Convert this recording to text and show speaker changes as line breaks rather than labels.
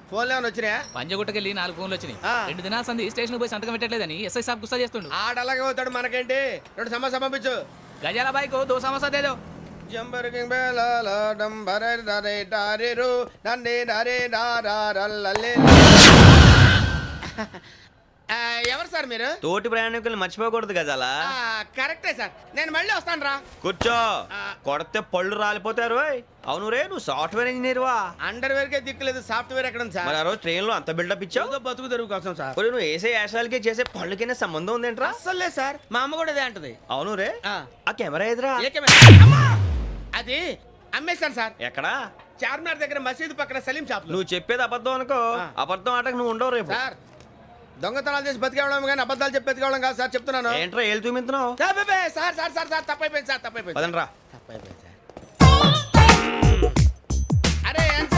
ఫోన్లో ఏమైనా వచ్చినాయా?
పంజగుట్టకెళ్ళి 4 ఫోన్లు వచ్చినాయి.
ఆ.
2 దినాల సంది స్టేషన్ పోయి సంతకం పెట్టలేదని ఎస్ఐ సాబ్ గుస్తా చేస్తుండు.
ఆడలాగే పోతాడు, మనకేంటి? 2 సమస్య పంపించు.
గజాల బైక్ 2 సమోసా దేదో.
జంబరకింగ్ బేలాల డంబరే డరే డారిరు నన్నే డరే డారల్లలే. ఎవరు సార్ మీరు?
తోటి ప్రయాణికుల్ని మర్చిపోకూడదు గజాల.
కరెక్టే సార్, నేను మళ్ళీ వస్తాను రా.
కూర్చో, కొడితే పళ్ళు రాలిపోతారు. అవును రే, నువ్వు సాఫ్ట్వేర్ ఇంజనీర్ వా?
అండర్వేర్ కే దిక్కులేదు, సాఫ్ట్వేర్ ఎక్కడ ఉంది
మరి
సార్?
ఆ రోజు ట్రైన్ లో అంత బిల్డప్ ఇచ్చావు.
ఏదో బతుకు తెరుగు కోసం సార్.
ఒరేయ్, నువ్వు వేసే యాశాలకి చేసే పళ్ళకైనా సంబంధం ఉందేంట్రా?
అస్సలు లేదు సార్, మా అమ్మ కూడా అదే అంటది.
అవును రే,
ఆ.
ఆ కెమెరా ఎదురా?
ఏ కెమెరా? అమ్మా! అది అమ్మేశాను సార్.
ఎక్కడా?
చార్మినార్ దగ్గర మసీదు పక్కన సలీం షాప్.
నువ్వు చెప్పేది అబద్ధం అనుకో.
ఆ.
అబద్ధం ఆటకు నువ్వు ఉండవు రేపు.
సార్, దొంగతనాలు చేసి బతికేవడం కానీ అబద్ధాలు చెప్పి బతికేవడం కాదు సార్, చెప్తున్నాను.
ఏంట్రా ఏళ్ళు చూపించినావు?
సార్ సార్ సార్ సార్ తప్పైపోయింది సార్, తప్పైపోయింది.
పదండ్రా.
తప్పైపోయింది సార్. అరే ఎంత